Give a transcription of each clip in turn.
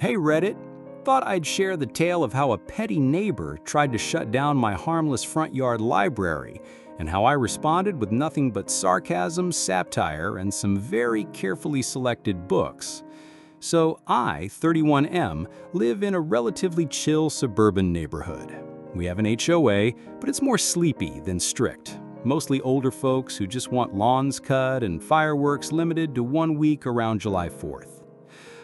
Hey Reddit, thought I'd share the tale of how a petty neighbor tried to shut down my harmless front yard library and how I responded with nothing but sarcasm, satire, and some very carefully selected books. So I, 31M, live in a relatively chill suburban neighborhood. We have an HOA, but it's more sleepy than strict. Mostly older folks who just want lawns cut and fireworks limited to 1 week around July 4th.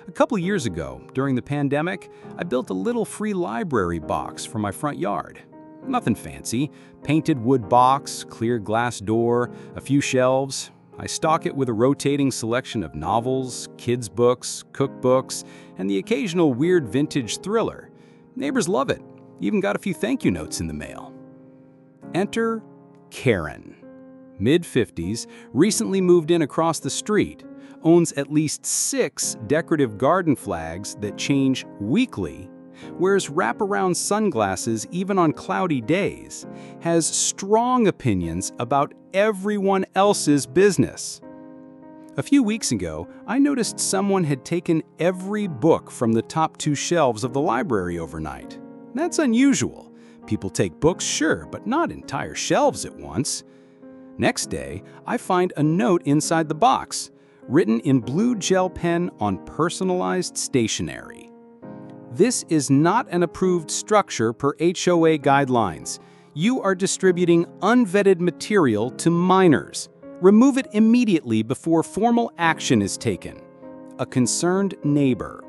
A couple years ago, during the pandemic, I built a little free library box for my front yard. Nothing fancy, painted wood box, clear glass door, a few shelves. I stock it with a rotating selection of novels, kids' books, cookbooks, and the occasional weird vintage thriller. Neighbors love it, even got a few thank you notes in the mail. Enter Karen. Mid-50s, recently moved in across the street, owns at least 6 decorative garden flags that change weekly, wears wraparound sunglasses even on cloudy days, has strong opinions about everyone else's business. A few weeks ago, I noticed someone had taken every book from the top 2 shelves of the library overnight. That's unusual. People take books, sure, but not entire shelves at once. Next day, I find a note inside the box, written in blue gel pen on personalized stationery. This is not an approved structure per HOA guidelines. You are distributing unvetted material to minors. Remove it immediately before formal action is taken. A concerned neighbor.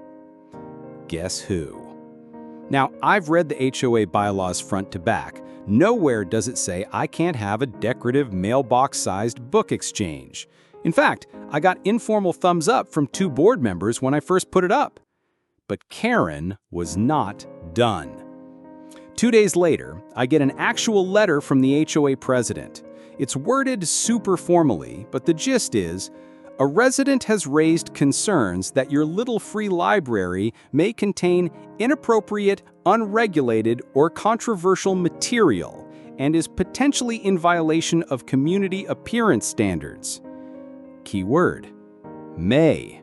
Guess who? Now, I've read the HOA bylaws front to back. Nowhere does it say I can't have a decorative mailbox-sized book exchange. In fact, I got informal thumbs up from 2 board members when I first put it up. But Karen was not done. 2 days later, I get an actual letter from the HOA president. It's worded super formally, but the gist is, a resident has raised concerns that your little free library may contain inappropriate, unregulated, or controversial material and is potentially in violation of community appearance standards. Keyword: may.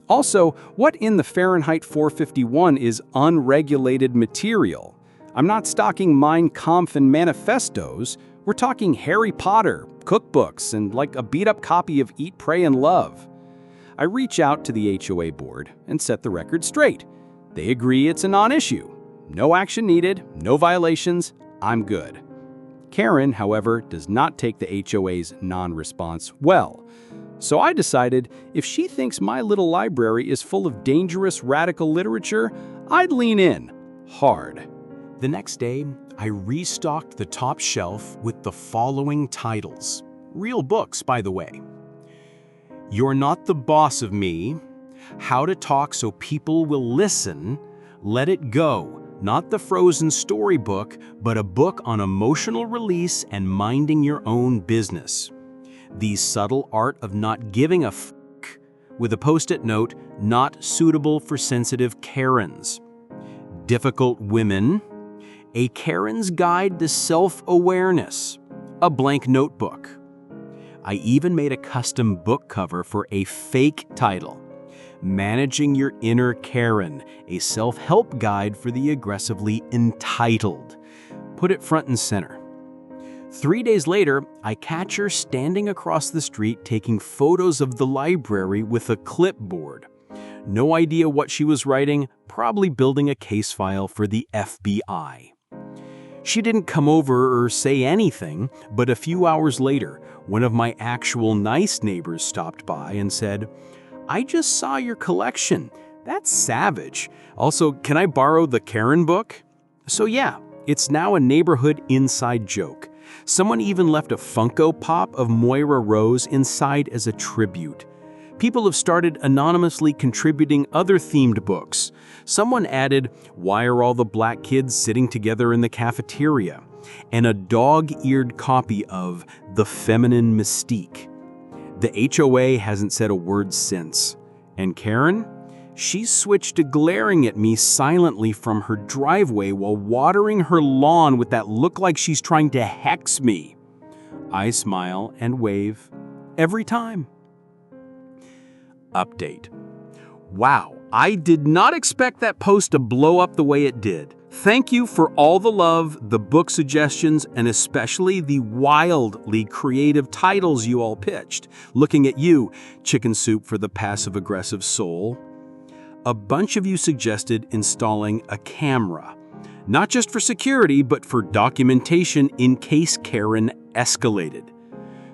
Also, what in the Fahrenheit 451 is unregulated material? I'm not stocking Mein Kampf and manifestos. We're talking Harry Potter, cookbooks, and like a beat-up copy of Eat, Pray, and Love. I reach out to the HOA board and set the record straight. They agree it's a non-issue. No action needed, no violations, I'm good. Karen, however, does not take the HOA's non-response well. So I decided if she thinks my little library is full of dangerous radical literature, I'd lean in hard. The next day, I restocked the top shelf with the following titles. Real books, by the way. You're Not the Boss of Me, How to Talk So People Will Listen, Let It Go, not the Frozen storybook, but a book on emotional release and minding your own business. The Subtle Art of Not Giving a F***, with a post-it note, not suitable for sensitive Karens. Difficult Women, A Karen's Guide to Self-Awareness, a blank notebook. I even made a custom book cover for a fake title, Managing Your Inner Karen, a self-help guide for the aggressively entitled. Put it front and center. 3 days later, I catch her standing across the street taking photos of the library with a clipboard. No idea what she was writing, probably building a case file for the FBI. She didn't come over or say anything, but a few hours later, one of my actual nice neighbors stopped by and said, "I just saw your collection. That's savage. Also, can I borrow the Karen book?" So yeah, it's now a neighborhood inside joke. Someone even left a Funko Pop of Moira Rose inside as a tribute. People have started anonymously contributing other themed books. Someone added, "Why are all the black kids sitting together in the cafeteria?" and a dog-eared copy of The Feminine Mystique. The HOA hasn't said a word since. And Karen? She's switched to glaring at me silently from her driveway while watering her lawn with that look like she's trying to hex me. I smile and wave every time. Update. Wow, I did not expect that post to blow up the way it did. Thank you for all the love, the book suggestions, and especially the wildly creative titles you all pitched. Looking at you, Chicken Soup for the Passive-Aggressive Soul. A bunch of you suggested installing a camera. Not just for security, but for documentation in case Karen escalated.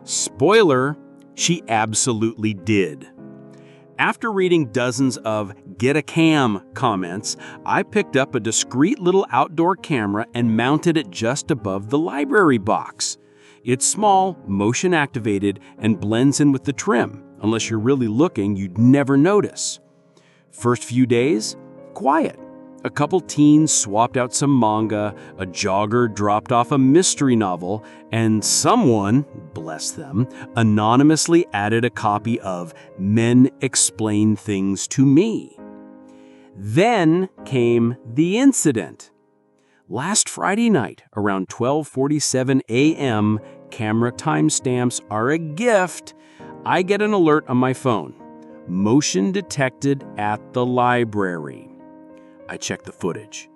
Spoiler, she absolutely did. After reading dozens of "get a cam" comments, I picked up a discreet little outdoor camera and mounted it just above the library box. It's small, motion-activated, and blends in with the trim. Unless you're really looking, you'd never notice. First few days, quiet. A couple teens swapped out some manga, a jogger dropped off a mystery novel, and someone, bless them, anonymously added a copy of Men Explain Things to Me. Then came the incident. Last Friday night, around 12:47 a.m., camera timestamps are a gift, I get an alert on my phone. Motion detected at the library. I check the footage.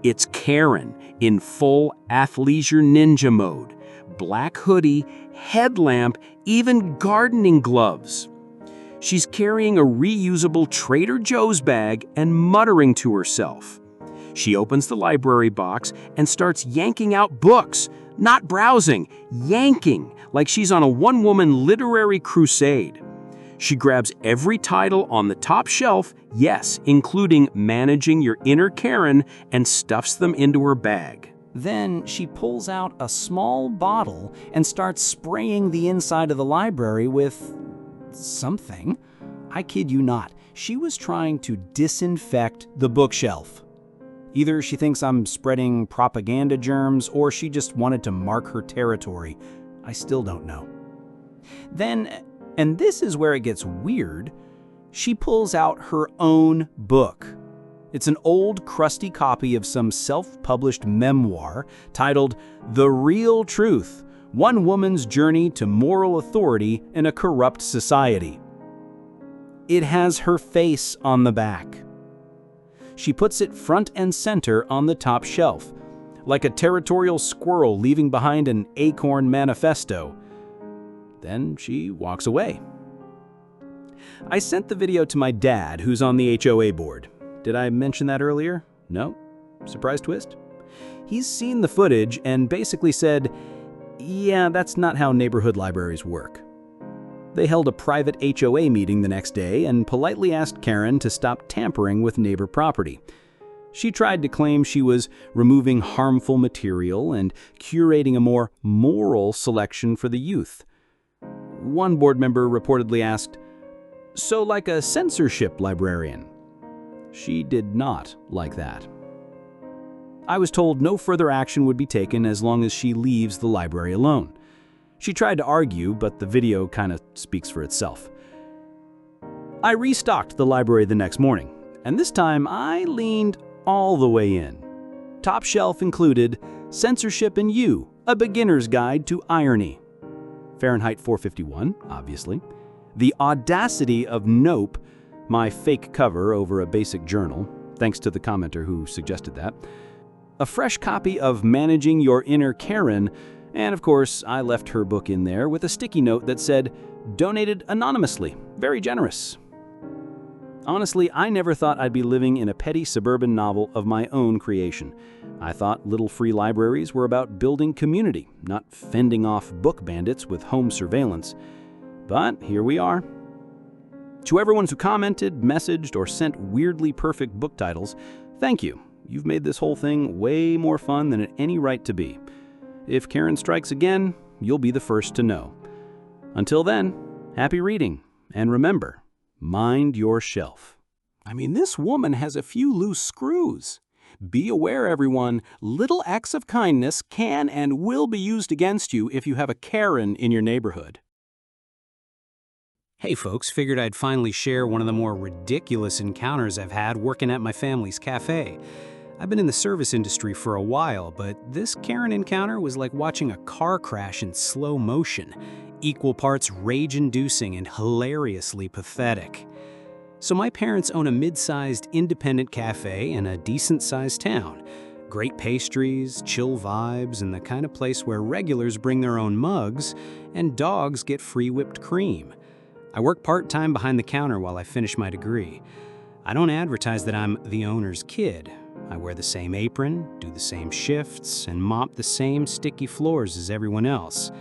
It's Karen in full athleisure ninja mode, black hoodie, headlamp, even gardening gloves. She's carrying a reusable Trader Joe's bag and muttering to herself. She opens the library box and starts yanking out books, not browsing, yanking, like she's on a one-woman literary crusade. She grabs every title on the top shelf, yes, including Managing Your Inner Karen, and stuffs them into her bag. Then she pulls out a small bottle and starts spraying the inside of the library with something. I kid you not, she was trying to disinfect the bookshelf. Either she thinks I'm spreading propaganda germs or she just wanted to mark her territory. I still don't know. Then, and this is where it gets weird, she pulls out her own book. It's an old, crusty copy of some self-published memoir titled The Real Truth: One Woman's Journey to Moral Authority in a Corrupt Society. It has her face on the back. She puts it front and center on the top shelf, like a territorial squirrel leaving behind an acorn manifesto. Then she walks away. I sent the video to my dad, who's on the HOA board. Did I mention that earlier? No? Surprise twist? He's seen the footage and basically said, yeah, that's not how neighborhood libraries work. They held a private HOA meeting the next day and politely asked Karen to stop tampering with neighbor property. She tried to claim she was removing harmful material and curating a more moral selection for the youth. One board member reportedly asked, "So like a censorship librarian?" She did not like that. I was told no further action would be taken as long as she leaves the library alone. She tried to argue, but the video kind of speaks for itself. I restocked the library the next morning, and this time I leaned all the way in. Top shelf included Censorship and You, A Beginner's Guide to Irony. Fahrenheit 451, obviously. The Audacity of Nope, my fake cover over a basic journal, thanks to the commenter who suggested that. A fresh copy of Managing Your Inner Karen, and of course, I left her book in there with a sticky note that said, "Donated anonymously, very generous." Honestly, I never thought I'd be living in a petty suburban novel of my own creation. I thought little free libraries were about building community, not fending off book bandits with home surveillance. But here we are. To everyone who commented, messaged, or sent weirdly perfect book titles, thank you. You've made this whole thing way more fun than it had any right to be. If Karen strikes again, you'll be the first to know. Until then, happy reading, and remember, mind your shelf. I mean, this woman has a few loose screws. Be aware, everyone, little acts of kindness can and will be used against you if you have a Karen in your neighborhood. Hey folks, figured I'd finally share one of the more ridiculous encounters I've had working at my family's cafe. I've been in the service industry for a while, but this Karen encounter was like watching a car crash in slow motion, equal parts rage-inducing and hilariously pathetic. So my parents own a mid-sized independent cafe in a decent-sized town. Great pastries, chill vibes, and the kind of place where regulars bring their own mugs and dogs get free whipped cream. I work part-time behind the counter while I finish my degree. I don't advertise that I'm the owner's kid. I wear the same apron, do the same shifts, and mop the same sticky floors as everyone else.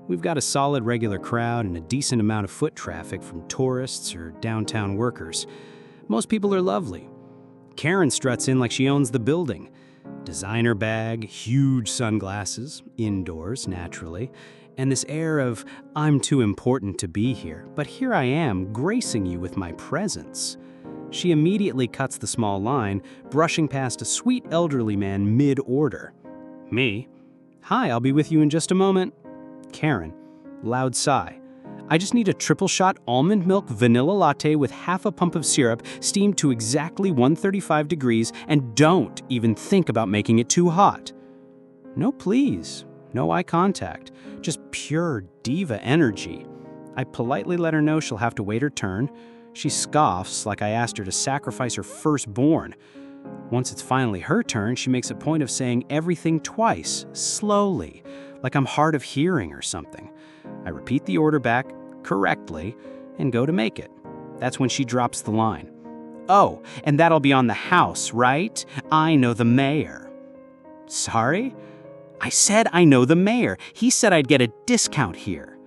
We've got a solid regular crowd and a decent amount of foot traffic from tourists or downtown workers. Most people are lovely. Karen struts in like she owns the building. Designer bag, huge sunglasses, indoors naturally, and this air of, I'm too important to be here, but here I am, gracing you with my presence. She immediately cuts the small line, brushing past a sweet elderly man mid-order. Me? Hi, I'll be with you in just a moment. Karen, loud sigh. I just need a triple shot almond milk vanilla latte with half a pump of syrup, steamed to exactly 135 degrees, and don't even think about making it too hot. No, please. No eye contact. Just pure diva energy. I politely let her know she'll have to wait her turn. She scoffs like I asked her to sacrifice her firstborn. Once it's finally her turn, she makes a point of saying everything twice, slowly, like I'm hard of hearing or something. I repeat the order back correctly and go to make it. That's when she drops the line. Oh, and that'll be on the house, right? I know the mayor. Sorry? I said I know the mayor. He said I'd get a discount here.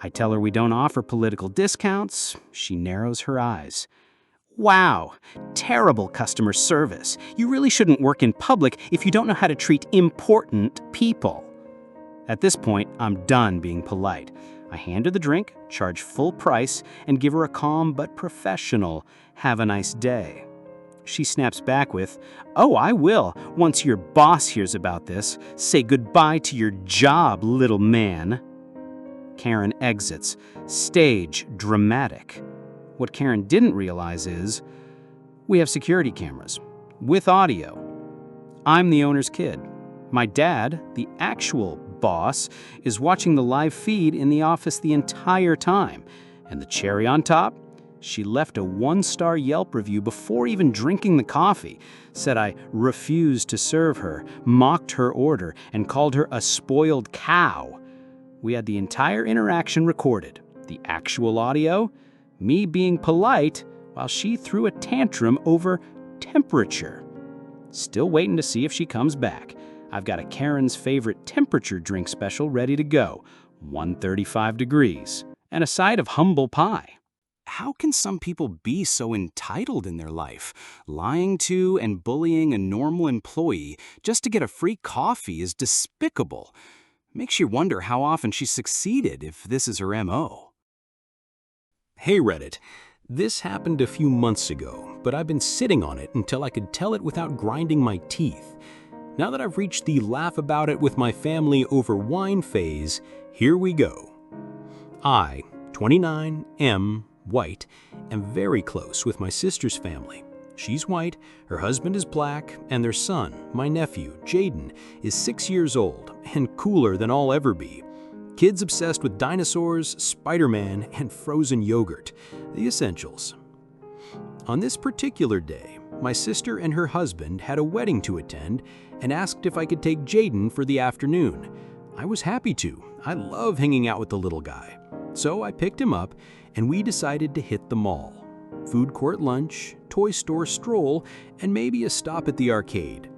I tell her we don't offer political discounts. She narrows her eyes. Wow, terrible customer service. You really shouldn't work in public if you don't know how to treat important people. At this point, I'm done being polite. I hand her the drink, charge full price, and give her a calm but professional, "Have a nice day." She snaps back with, "Oh, I will, once your boss hears about this. Say goodbye to your job, little man." Karen exits. Stage dramatic. What Karen didn't realize is, we have security cameras, with audio. I'm the owner's kid. My dad, the actual boss, is watching the live feed in the office the entire time. And the cherry on top? She left a 1-star Yelp review before even drinking the coffee, said I refused to serve her, mocked her order, and called her a spoiled cow. We had the entire interaction recorded. The actual audio? Me being polite while she threw a tantrum over temperature. Still waiting to see if she comes back. I've got a Karen's favorite temperature drink special ready to go, 135 degrees, and a side of humble pie. How can some people be so entitled in their life? Lying to and bullying a normal employee just to get a free coffee is despicable. Makes you wonder how often she's succeeded if this is her MO. Hey Reddit, this happened a few months ago, but I've been sitting on it until I could tell it without grinding my teeth. Now that I've reached the laugh about it with my family over wine phase, here we go. I, 29, am white, am very close with my sister's family. She's white, her husband is black, and their son, my nephew, Jaden, is 6 years old and cooler than I'll ever be. Kids obsessed with dinosaurs, Spider-Man, and frozen yogurt, the essentials. On this particular day, my sister and her husband had a wedding to attend and asked if I could take Jaden for the afternoon. I was happy to. I love hanging out with the little guy. So I picked him up and we decided to hit the mall. Food court lunch, toy store stroll, and maybe a stop at the arcade.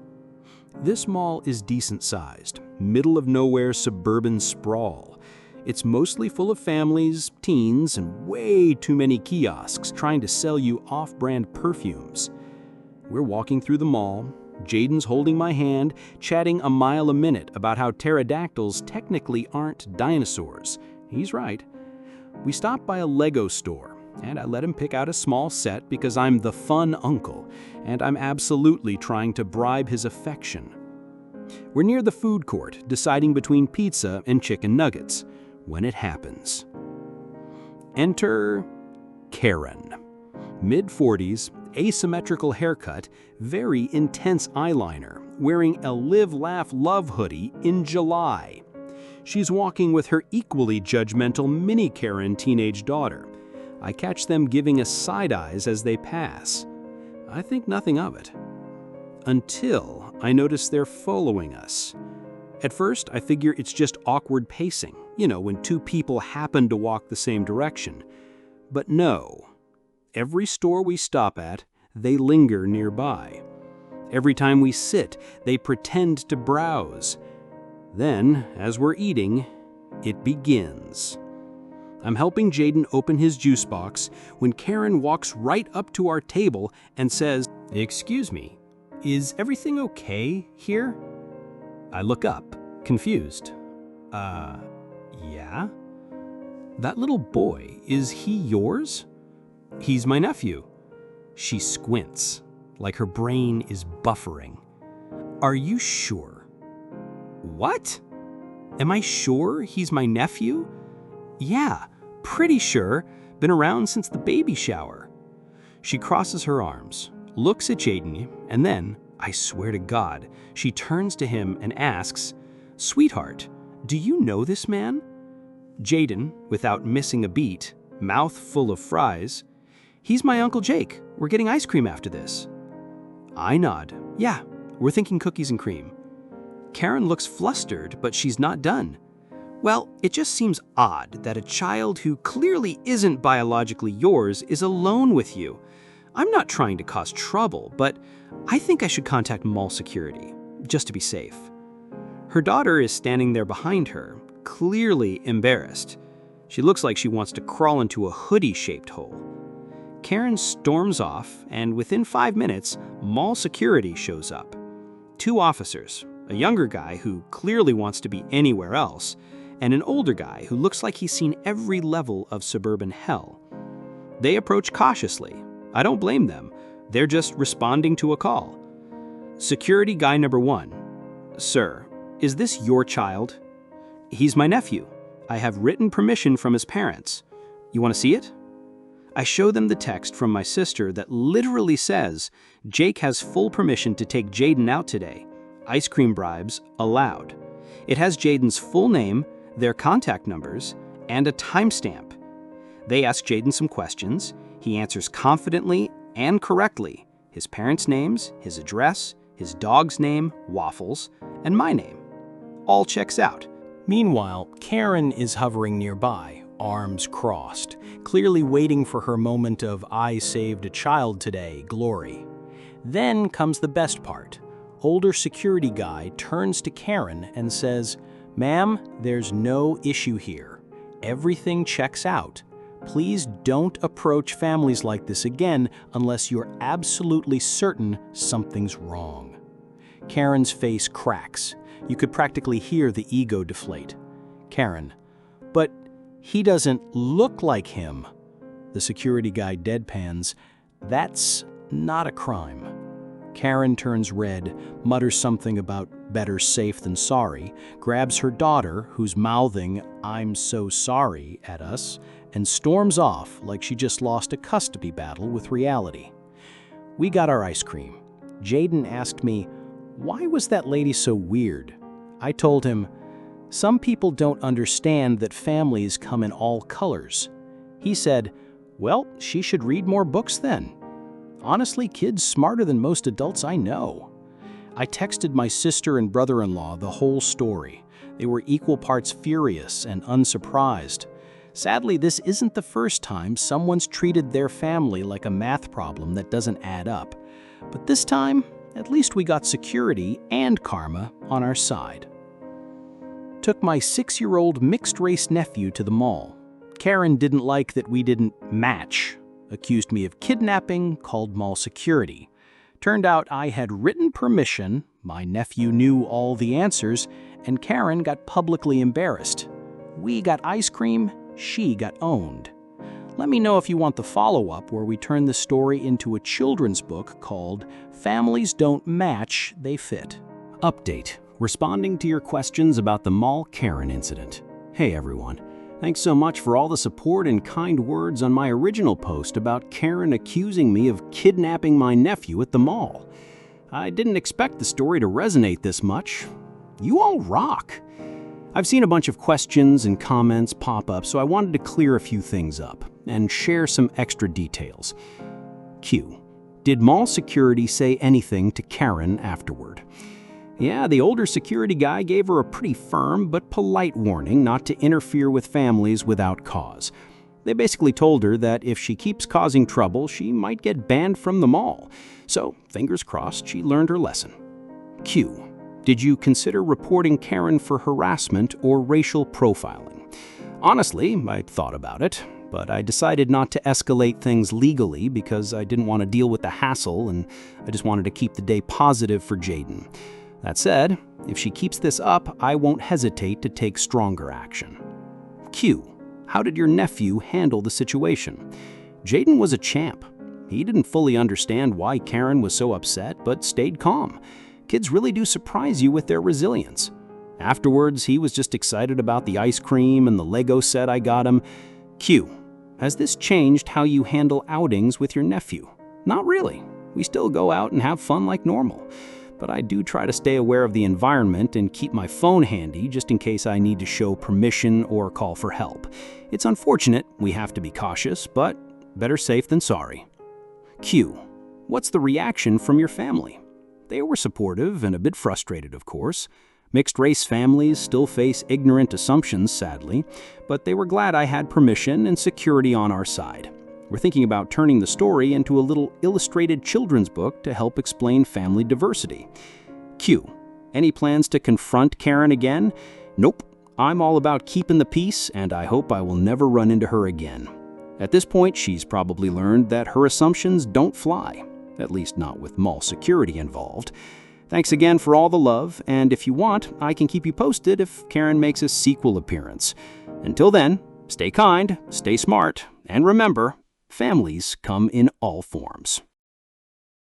This mall is decent-sized, middle-of-nowhere suburban sprawl. It's mostly full of families, teens, and way too many kiosks trying to sell you off-brand perfumes. We're walking through the mall. Jaden's holding my hand, chatting a mile a minute about how pterodactyls technically aren't dinosaurs. He's right. We stopped by a Lego store, and I let him pick out a small set because I'm the fun uncle, and I'm absolutely trying to bribe his affection. We're near the food court, deciding between pizza and chicken nuggets, when it happens. Enter Karen. Mid-40s, asymmetrical haircut, very intense eyeliner, wearing a Live Laugh Love hoodie in July. She's walking with her equally judgmental mini Karen teenage daughter. I catch them giving us side eyes as they pass. I think nothing of it. Until I notice they're following us. At first, I figure it's just awkward pacing, when two people happen to walk the same direction. But no. Every store we stop at, they linger nearby. Every time we sit, they pretend to browse. Then, as we're eating, it begins. I'm helping Jaden open his juice box when Karen walks right up to our table and says, "Excuse me, is everything okay here?" I look up, confused. Yeah? That little boy, is he yours?" "He's my nephew." She squints, like her brain is buffering. "Are you sure?" "What? Am I sure he's my nephew?" "Yeah, pretty sure. Been around since the baby shower." She crosses her arms, looks at Jaden, and then, I swear to God, she turns to him and asks, "Sweetheart, do you know this man?" Jaden, without missing a beat, mouth full of fries, "He's my Uncle Jake. We're getting ice cream after this." I nod. "Yeah, we're thinking cookies and cream." Karen looks flustered, but she's not done. "Well, it just seems odd that a child who clearly isn't biologically yours is alone with you. I'm not trying to cause trouble, but I think I should contact mall security, just to be safe." Her daughter is standing there behind her, clearly embarrassed. She looks like she wants to crawl into a hoodie-shaped hole. Karen storms off, and within 5 minutes, mall security shows up. 2 officers, a younger guy who clearly wants to be anywhere else, and an older guy who looks like he's seen every level of suburban hell. They approach cautiously. I don't blame them. They're just responding to a call. Security guy number 1. "Sir, is this your child?" "He's my nephew. I have written permission from his parents. You want to see it?" I show them the text from my sister that literally says, "Jake has full permission to take Jaden out today. Ice cream bribes allowed." It has Jaden's full name, their contact numbers, and a timestamp. They ask Jaden some questions. He answers confidently and correctly. His parents' names, his address, his dog's name, Waffles, and my name. All checks out. Meanwhile, Karen is hovering nearby, arms crossed, clearly waiting for her moment of "I saved a child today" glory. Then comes the best part. Older security guy turns to Karen and says, "Ma'am, there's no issue here. Everything checks out. Please don't approach families like this again unless you're absolutely certain something's wrong." Karen's face cracks. You could practically hear the ego deflate. Karen, "But he doesn't look like him." The security guy deadpans, "That's not a crime." Karen turns red, mutters something about better safe than sorry, grabs her daughter, who's mouthing "I'm so sorry" at us, and storms off like she just lost a custody battle with reality. We got our ice cream. Jaden asked me, "Why was that lady so weird?" I told him, "Some people don't understand that families come in all colors." He said, "Well, she should read more books then." Honestly, kid's smarter than most adults I know. I texted my sister and brother-in-law the whole story. They were equal parts furious and unsurprised. Sadly, this isn't the first time someone's treated their family like a math problem that doesn't add up. But this time, at least we got security and karma on our side. Took my 6-year-old mixed-race nephew to the mall. Karen didn't like that we didn't match. Accused me of kidnapping, called mall security. Turned out I had written permission, my nephew knew all the answers, and Karen got publicly embarrassed. We got ice cream, she got owned. Let me know if you want the follow-up where we turn the story into a children's book called Families Don't Match, They Fit. Update. Responding to your questions about the mall Karen incident. Hey everyone. Thanks so much for all the support and kind words on my original post about Karen accusing me of kidnapping my nephew at the mall. I didn't expect the story to resonate this much. You all rock! I've seen a bunch of questions and comments pop up, so I wanted to clear a few things up. and share some extra details. Q. Did mall security say anything to Karen afterward? Yeah, the older security guy gave her a pretty firm but polite warning not to interfere with families without cause. They basically told her that if she keeps causing trouble, she might get banned from the mall. So, fingers crossed, she learned her lesson. Q. Did you consider reporting Karen for harassment or racial profiling? Honestly, I thought about it, but I decided not to escalate things legally because I didn't want to deal with the hassle and I just wanted to keep the day positive for Jaden. That said, if she keeps this up, I won't hesitate to take stronger action. Q. How did your nephew handle the situation? Jaden was a champ. He didn't fully understand why Karen was so upset, but stayed calm. Kids really do surprise you with their resilience. Afterwards, he was just excited about the ice cream and the Lego set I got him. Q. Has this changed how you handle outings with your nephew? Not really. We still go out and have fun like normal. But I do try to stay aware of the environment and keep my phone handy just in case I need to show permission or call for help. It's unfortunate we have to be cautious, but better safe than sorry. Q. What's the reaction from your family? They were supportive and a bit frustrated, of course. Mixed-race families still face ignorant assumptions, sadly, but they were glad I had permission and security on our side. We're thinking about turning the story into a little illustrated children's book to help explain family diversity. Q. Any plans to confront Karen again? Nope. I'm all about keeping the peace, and I hope I will never run into her again. At this point, she's probably learned that her assumptions don't fly, at least not with mall security involved. Thanks again for all the love, and if you want, I can keep you posted if Karen makes a sequel appearance. Until then, stay kind, stay smart, and remember, families come in all forms.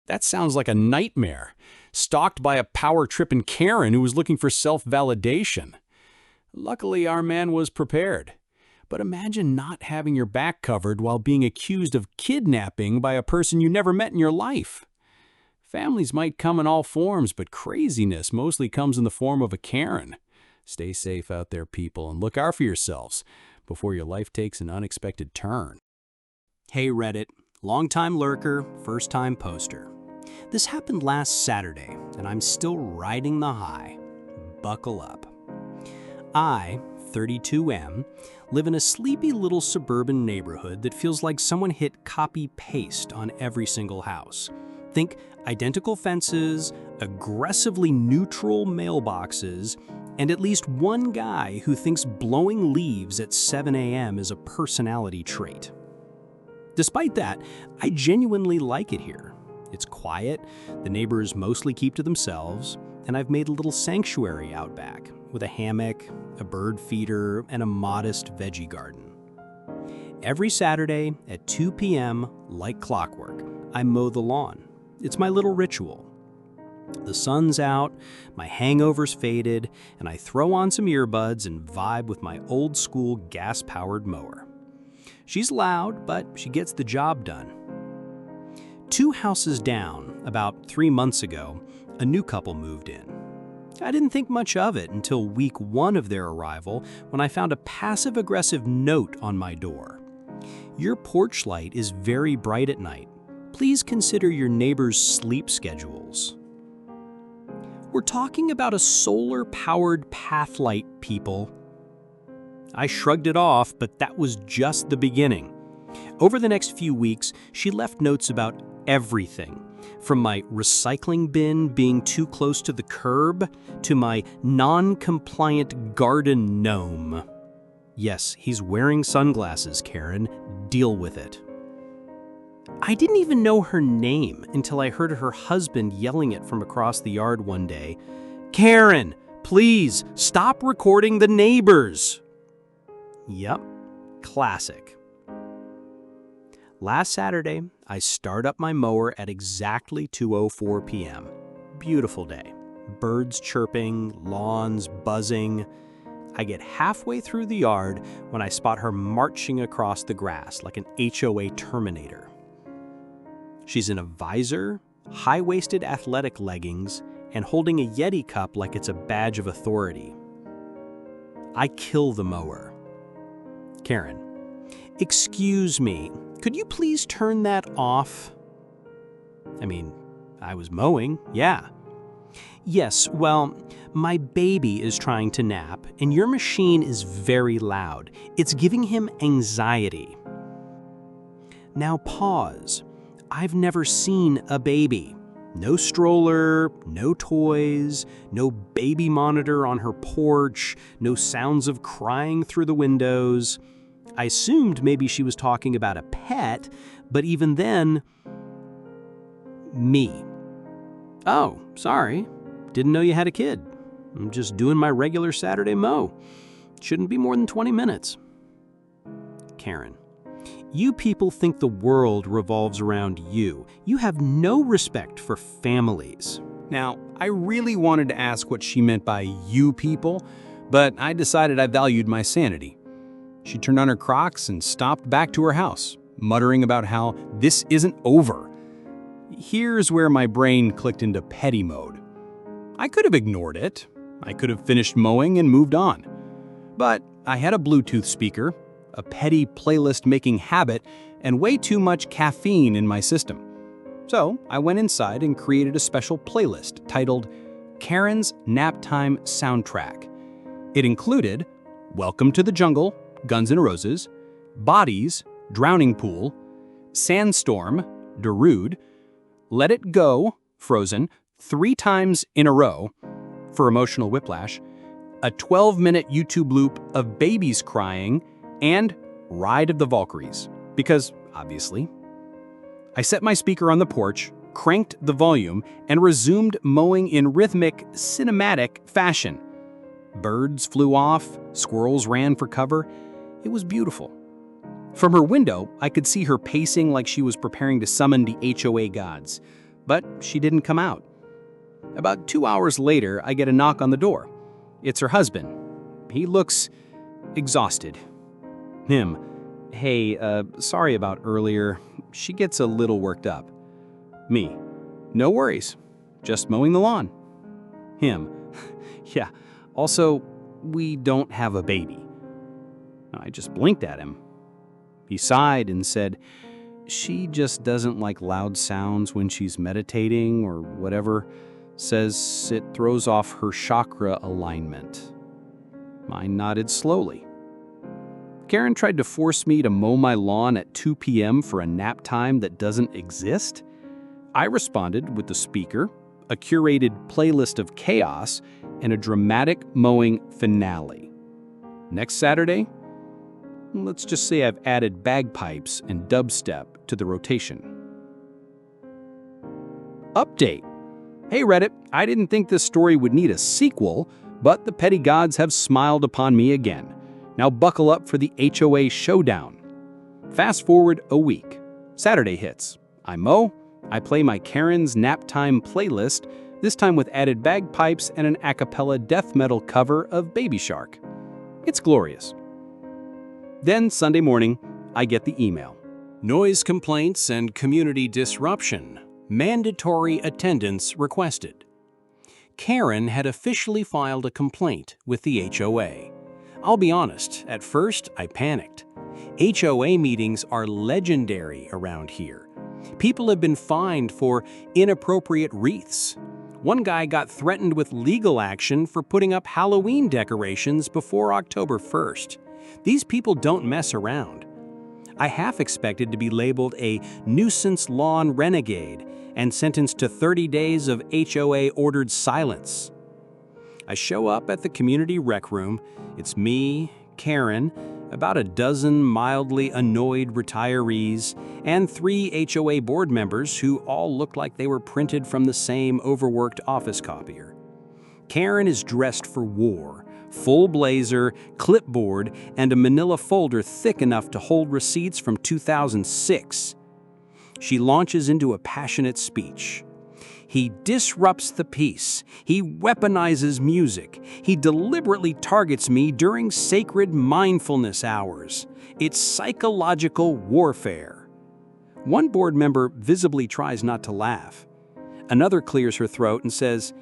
That sounds like a nightmare. Stalked by a power-tripping Karen who was looking for self-validation. Luckily, our man was prepared. But imagine not having your back covered while being accused of kidnapping by a person you never met in your life. Families might come in all forms, but craziness mostly comes in the form of a Karen. Stay safe out there, people, and look out for yourselves before your life takes an unexpected turn. Hey Reddit, longtime lurker, first-time poster. This happened last Saturday, and I'm still riding the high. Buckle up. I, 32M, live in a sleepy little suburban neighborhood that feels like someone hit copy-paste on every single house. Think identical fences, aggressively neutral mailboxes, and at least one guy who thinks blowing leaves at 7 a.m. is a personality trait. Despite that, I genuinely like it here. It's quiet, the neighbors mostly keep to themselves, and I've made a little sanctuary out back with a hammock, a bird feeder, and a modest veggie garden. Every Saturday at 2 p.m., like clockwork, I mow the lawn. It's my little ritual. The sun's out, my hangover's faded, and I throw on some earbuds and vibe with my old-school gas-powered mower. She's loud, but she gets the job done. 2 houses down, about 3 months ago, a new couple moved in. I didn't think much of it until week 1 of their arrival when I found a passive-aggressive note on my door. Your porch light is very bright at night. Please consider your neighbor's sleep schedules. We're talking about a solar-powered path light, people. I shrugged it off, but that was just the beginning. Over the next few weeks, she left notes about everything, from my recycling bin being too close to the curb to my non-compliant garden gnome. Yes, he's wearing sunglasses, Karen. Deal with it. I didn't even know her name until I heard her husband yelling it from across the yard one day. "Karen, please stop recording the neighbors." Yep, classic. Last Saturday, I start up my mower at exactly 2:04 p.m. Beautiful day. Birds chirping, lawns buzzing. I get halfway through the yard when I spot her marching across the grass like an HOA Terminator. She's in a visor, high-waisted athletic leggings, and holding a Yeti cup like it's a badge of authority. I kill the mower. "Karen, Excuse me, could you please turn that off? I mean, I was mowing, yeah. Yes, well, my baby is trying to nap, and your machine is very loud. It's giving him anxiety. Now pause. I've never seen a baby. No stroller, no toys, no baby monitor on her porch, no sounds of crying through the windows. I assumed maybe she was talking about a pet, but even then, me. Oh, sorry. Didn't know you had a kid. I'm just doing my regular Saturday mow. Shouldn't be more than 20 minutes. Karen. You people think the world revolves around you. You have no respect for families. Now, I really wanted to ask what she meant by you people, but I decided I valued my sanity. She turned on her Crocs and stopped back to her house, muttering about how this isn't over. Here's where my brain clicked into petty mode. I could have ignored it. I could have finished mowing and moved on. But I had a Bluetooth speaker, a petty playlist-making habit, and way too much caffeine in my system. So I went inside and created a special playlist titled Karen's Naptime Soundtrack. It included Welcome to the Jungle, Guns N' Roses, Bodies, Drowning Pool, Sandstorm, Darude, Let It Go, Frozen, 3 times in a row for emotional whiplash, a 12-minute YouTube loop of babies crying, and Ride of the Valkyries, because, obviously. I set my speaker on the porch, cranked the volume, and resumed mowing in rhythmic, cinematic fashion. Birds flew off, squirrels ran for cover. It was beautiful. From her window, I could see her pacing like she was preparing to summon the HOA gods, but she didn't come out. About 2 hours later, I get a knock on the door. It's her husband. He looks exhausted. Him. Hey, sorry about earlier. She gets a little worked up. Me. No worries. Just mowing the lawn. Him. Yeah. Also, we don't have a baby. I just blinked at him. He sighed and said, she just doesn't like loud sounds when she's meditating or whatever. Says it throws off her chakra alignment. I nodded slowly. Karen tried to force me to mow my lawn at 2 p.m. for a nap time that doesn't exist. I responded with the speaker, a curated playlist of chaos, and a dramatic mowing finale. Next Saturday, let's just say I've added bagpipes and dubstep to the rotation. Update. Hey Reddit, I didn't think this story would need a sequel, but the petty gods have smiled upon me again. Now buckle up for the HOA showdown. Fast forward a week. Saturday hits. I mow. I play my Karen's Naptime playlist, this time with added bagpipes and an a cappella death metal cover of Baby Shark. It's glorious. Then Sunday morning, I get the email. Noise complaints and community disruption. Mandatory attendance requested. Karen had officially filed a complaint with the HOA. I'll be honest, at first I panicked. HOA meetings are legendary around here. People have been fined for inappropriate wreaths. One guy got threatened with legal action for putting up Halloween decorations before October 1st. These people don't mess around. I half expected to be labeled a nuisance lawn renegade and sentenced to 30 days of HOA-ordered silence. I show up at the community rec room. It's me, Karen, about a dozen mildly annoyed retirees, and 3 HOA board members who all look like they were printed from the same overworked office copier. Karen is dressed for war, full blazer, clipboard, and a manila folder thick enough to hold receipts from 2006. She launches into a passionate speech. He disrupts the peace. He weaponizes music. He deliberately targets me during sacred mindfulness hours. It's psychological warfare. One board member visibly tries not to laugh. Another clears her throat and says,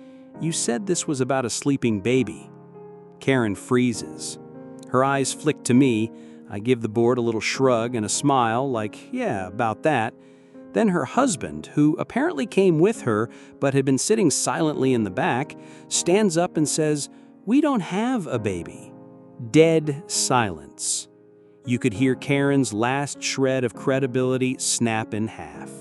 "You said this was about a sleeping baby." Karen freezes. Her eyes flick to me. I give the board a little shrug and a smile, like, yeah, about that. Then her husband, who apparently came with her but had been sitting silently in the back, stands up and says, "We don't have a baby." Dead silence. You could hear Karen's last shred of credibility snap in half.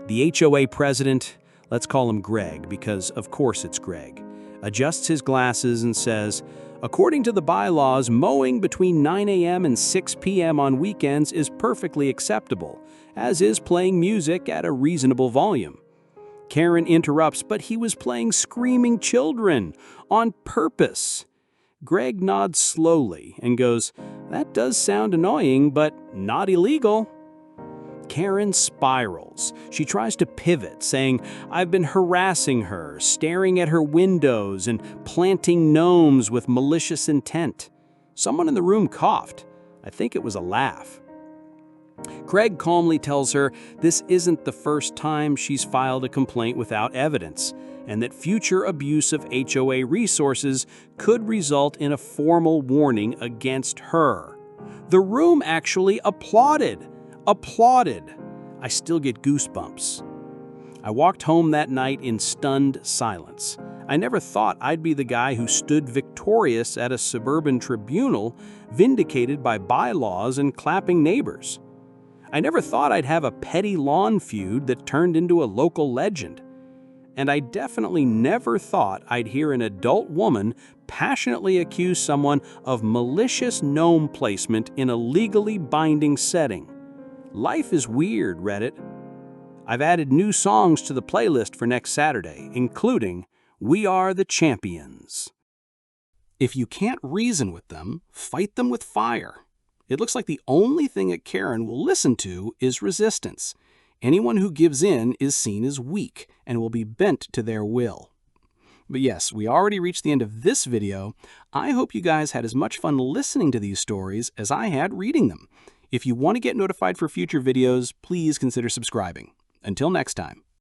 The HOA president, let's call him Greg because of course it's Greg, adjusts his glasses and says, "According to the bylaws, mowing between 9 a.m. and 6 p.m. on weekends is perfectly acceptable, as is playing music at a reasonable volume." Karen interrupts, "But he was playing Screaming Children on purpose." Greg nods slowly and goes, "That does sound annoying, but not illegal." Karen spirals. She tries to pivot, saying, "I've been harassing her, staring at her windows, and planting gnomes with malicious intent." Someone in the room coughed. I think it was a laugh. Greg calmly tells her this isn't the first time she's filed a complaint without evidence, and that future abuse of HOA resources could result in a formal warning against her. The room actually applauded. I still get goosebumps. I walked home that night in stunned silence. I never thought I'd be the guy who stood victorious at a suburban tribunal, vindicated by bylaws and clapping neighbors. I never thought I'd have a petty lawn feud that turned into a local legend. And I definitely never thought I'd hear an adult woman passionately accuse someone of malicious gnome placement in a legally binding setting. Life is weird, Reddit. I've added new songs to the playlist for next Saturday, including "We Are the Champions." If you can't reason with them, fight them with fire. It looks like the only thing that Karen will listen to is resistance. Anyone who gives in is seen as weak and will be bent to their will. But yes, we already reached the end of this video. I hope you guys had as much fun listening to these stories as I had reading them. If you want to get notified for future videos, please consider subscribing. Until next time.